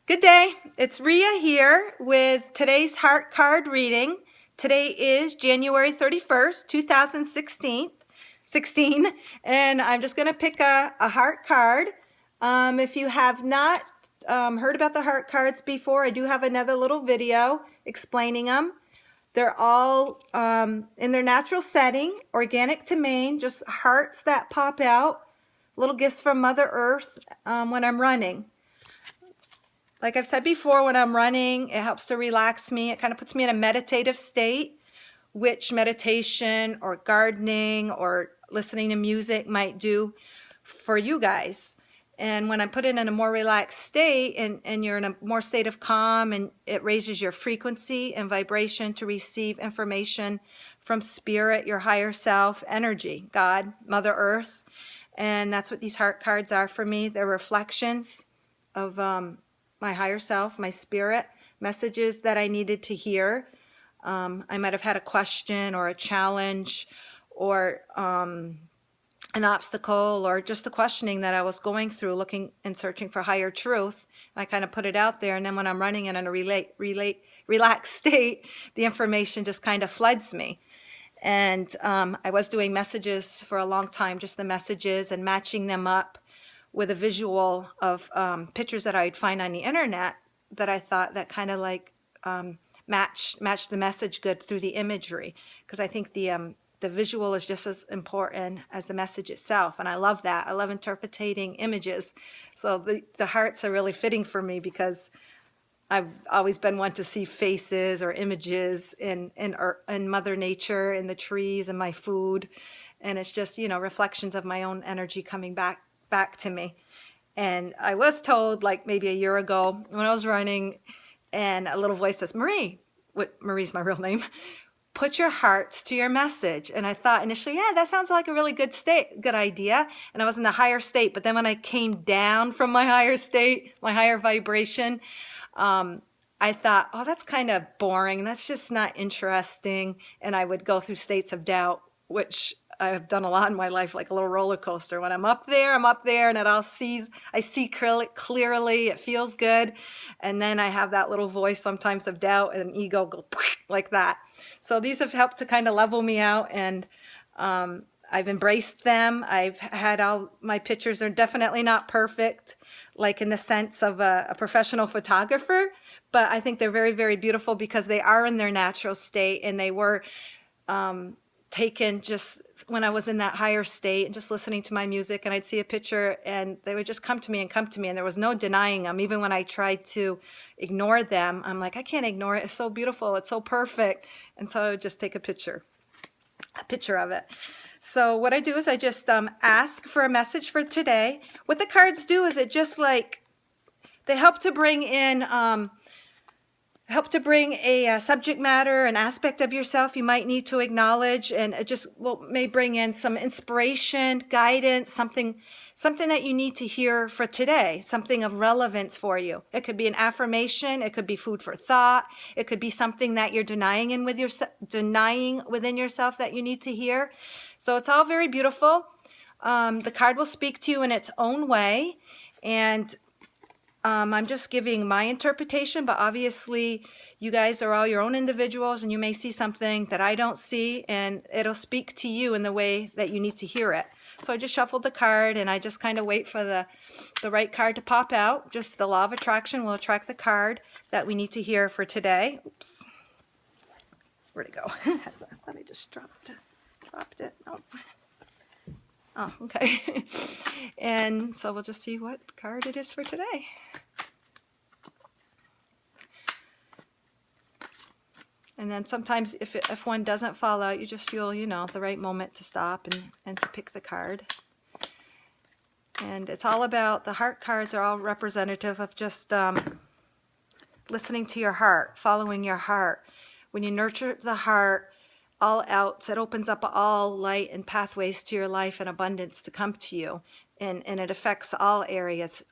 Good day. It's Ria here with today's heart card reading. Today is January 31st, 2016, and I'm just going to pick a heart card. If you have not heard about the heart cards before, I do have another little video explaining them. They're all in their natural setting, organic to Maine, just hearts that pop out, little gifts from Mother Earth when I'm running. Like I've said before, when I'm running, it helps to relax me. It kind of puts me in a meditative state, which meditation or gardening or listening to music might do for you guys. And when I put it in a more relaxed state and you're in a more state of calm, and it raises your frequency and vibration to receive information from spirit, your higher self, energy, God, Mother Earth. And that's what these heart cards are for me. They're reflections of my higher self, my spirit, messages that I needed to hear. I might have had a question or a challenge or an obstacle or just the questioning that I was going through, looking and searching for higher truth. I kind of put it out there, and then when I'm running in a relaxed state, the information just kind of floods me. And I was doing messages for a long time, just the messages and matching them up with a visual of pictures that I'd find on the internet that I thought that kind of like matched the message good through the imagery, because I think the visual is just as important as the message itself, and I love that. I love interpreting images, so the hearts are really fitting for me because I've always been one to see faces or images in Mother Nature, in the trees, and my food, and it's just, you know, reflections of my own energy coming back to me. And I was told, like maybe a year ago when I was running, and a little voice says, Marie's my real name, put your hearts to your message. And I thought initially, yeah, that sounds like a really good idea. And I was in the higher state. But then when I came down from my higher state, my higher vibration, I thought, oh, that's kind of boring. That's just not interesting. And I would go through states of doubt, which I've done a lot in my life, like a little roller coaster. When I'm up there, and I see clearly, it feels good. And then I have that little voice sometimes of doubt and ego go like that. So these have helped to kind of level me out, and I've embraced them. I've had all my pictures are definitely not perfect, like in the sense of a professional photographer, but I think they're very, very beautiful because they are in their natural state, and they were taken just when I was in that higher state and just listening to my music, and I'd see a picture and they would just come to me, and there was no denying them. Even when I tried to ignore them, I'm like, I can't ignore it. It's so beautiful. It's so perfect. And so I would just take a picture of it. So what I do is I just ask for a message for today. What the cards do is it just like, they help to bring in a subject matter, an aspect of yourself you might need to acknowledge, and it just may bring in some inspiration, guidance, something that you need to hear for today, something of relevance for you. It could be an affirmation, it could be food for thought, it could be something that you're denying within yourself that you need to hear. So it's all very beautiful. The card will speak to you in its own way, and I'm just giving my interpretation, but obviously you guys are all your own individuals, and you may see something that I don't see, and it'll speak to you in the way that you need to hear it. So I just shuffled the card, and I just kind of wait for the right card to pop out. Just the law of attraction will attract the card that we need to hear for today. Oops. Where'd it go? I thought I just dropped it. Nope. Oh, okay. And so we'll just see what card it is for today. And then sometimes if one doesn't fall out, you just feel, you know, the right moment to stop and to pick the card. And it's all about, the heart cards are all representative of just listening to your heart, following your heart. When you nurture the heart, all outs, it opens up all light and pathways to your life and abundance to come to you. And it affects all areas,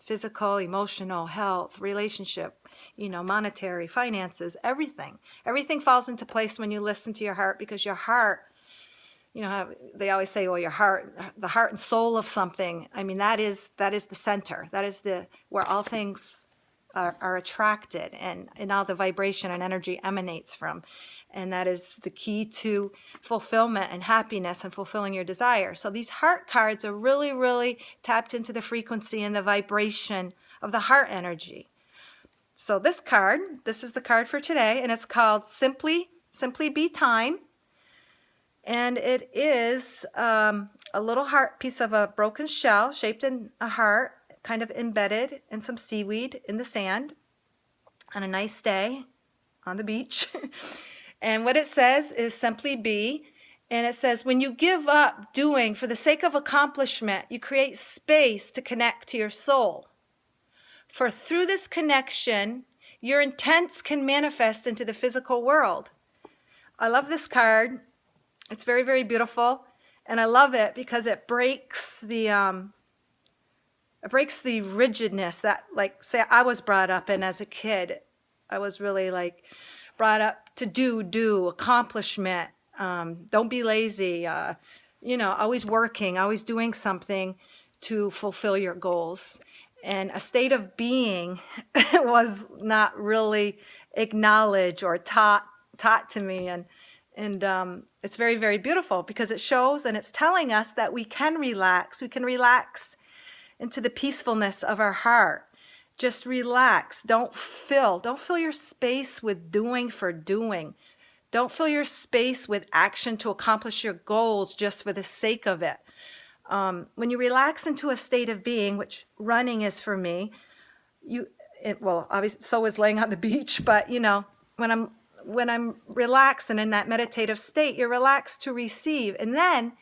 physical, emotional, health, relationship, you know, monetary, finances, everything. Everything falls into place when you listen to your heart, because your heart, you know, they always say, well, your heart, the heart and soul of something. I mean, that is the center. That is where all things are attracted, and all the vibration and energy emanates from. And that is the key to fulfillment and happiness and fulfilling your desire. So these heart cards are really, really tapped into the frequency and the vibration of the heart energy. So this card, this is the card for today, and it's called Simply Be Time. And it is a little heart piece of a broken shell shaped in a heart, kind of embedded in some seaweed in the sand on a nice day on the beach. And what it says is simply be. And it says, when you give up doing for the sake of accomplishment, you create space to connect to your soul. For through this connection, your intents can manifest into the physical world. I love this card. It's very, very beautiful. And I love it because it breaks the rigidness that, like, say I was brought up in as a kid. I was really like brought up to do accomplishment. Don't be lazy. Always working, always doing something to fulfill your goals. And a state of being was not really acknowledged or taught to me. And it's very, very beautiful because it shows and it's telling us that we can relax. We can relax into the peacefulness of our heart. Just relax. Don't fill your space with doing for doing. Don't fill your space with action to accomplish your goals just for the sake of it. When you relax into a state of being, which running is for me, obviously so is laying on the beach, but when I'm relaxed and in that meditative state, you're relaxed to receive. And then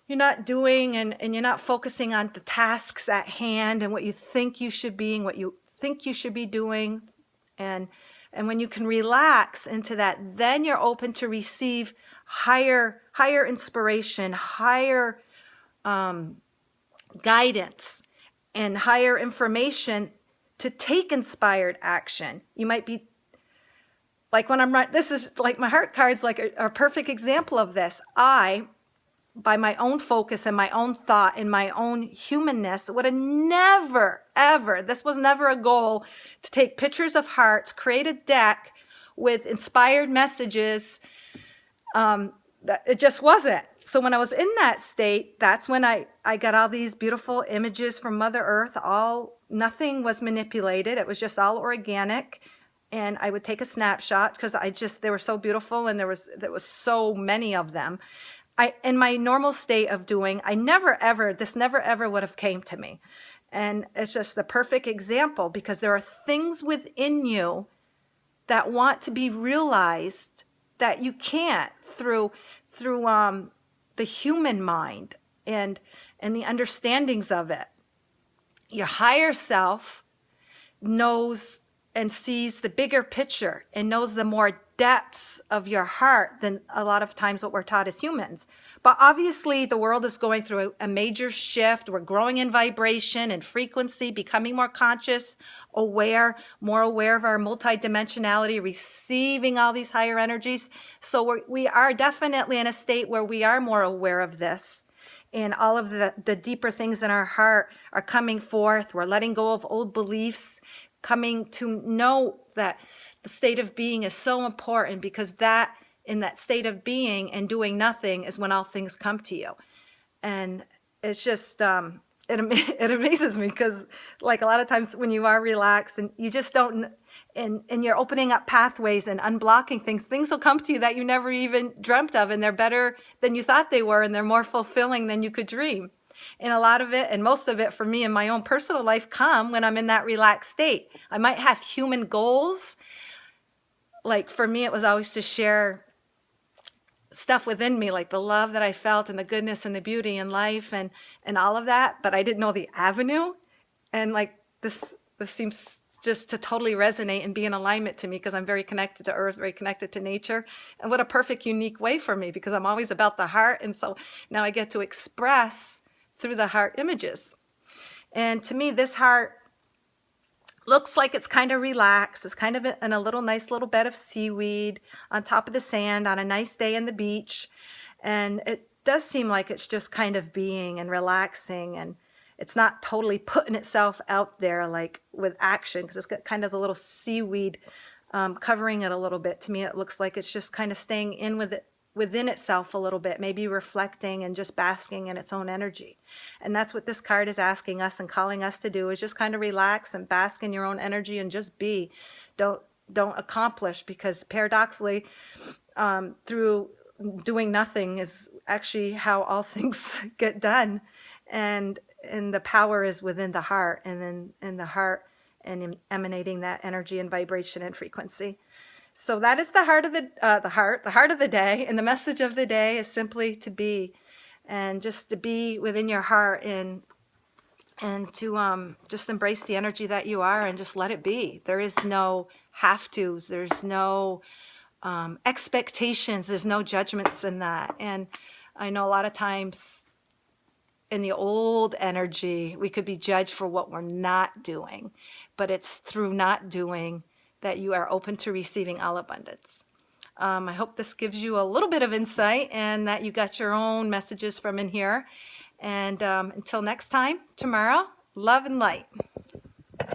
you're not doing and you're not focusing on the tasks at hand and what you think you should be and what you think you should be doing. And when you can relax into that, then you're open to receive higher inspiration, higher guidance, and higher information to take inspired action. You might be like this is like my heart cards, like a perfect example of this. By my own focus and my own thought and my own humanness, would have never, ever, this was never a goal to take pictures of hearts, create a deck with inspired messages. It just wasn't. So when I was in that state, that's when I got all these beautiful images from Mother Earth. Nothing was manipulated. It was just all organic. And I would take a snapshot because they were so beautiful, and there was so many of them. In my normal state of doing, this never ever would have came to me. And it's just the perfect example because there are things within you that want to be realized that you can't through the human mind and the understandings of it. Your higher self knows and sees the bigger picture and knows the more depths of your heart than a lot of times what we're taught as humans. But obviously the world is going through a major shift. We're growing in vibration and frequency, becoming more conscious, more aware of our multidimensionality, receiving all these higher energies. So we are definitely in a state where we are more aware of this. And all of the deeper things in our heart are coming forth. We're letting go of old beliefs, coming to know that the state of being is so important, because in that state of being and doing nothing is when all things come to you. And it's just, it amazes me because, like, a lot of times when you are relaxed and you just don't, and you're opening up pathways and unblocking things will come to you that you never even dreamt of, and they're better than you thought they were, and they're more fulfilling than you could dream. And a lot of it, and most of it for me in my own personal life, come when I'm in that relaxed state. I might have human goals. Like for me, it was always to share stuff within me, like the love that I felt and the goodness and the beauty in life and all of that. But I didn't know the avenue. And like this seems just to totally resonate and be in alignment to me, because I'm very connected to earth, very connected to nature. And what a perfect, unique way for me, because I'm always about the heart. And so now I get to express through the heart images. And to me, this heart looks like it's kind of relaxed. It's kind of in a nice little bed of seaweed on top of the sand on a nice day in the beach. And it does seem like it's just kind of being and relaxing. And it's not totally putting itself out there like with action, because it's got kind of the little seaweed covering it a little bit. To me, it looks like it's just kind of staying in with it, within itself a little bit, maybe reflecting and just basking in its own energy. And that's what this card is asking us and calling us to do, is just kind of relax and bask in your own energy and just be. Don't accomplish, because paradoxically, through doing nothing is actually how all things get done. And the power is within the heart, and then in the heart, and emanating that energy and vibration and frequency. So that is the heart of the heart of the day. And the message of the day is simply to be, and just to be within your heart, and to just embrace the energy that you are and just let it be. There is no have tos. There's no expectations. There's no judgments in that. And I know a lot of times in the old energy, we could be judged for what we're not doing, but it's through not doing that you are open to receiving all abundance. I hope this gives you a little bit of insight, and that you got your own messages from in here. And until next time, tomorrow, love and light.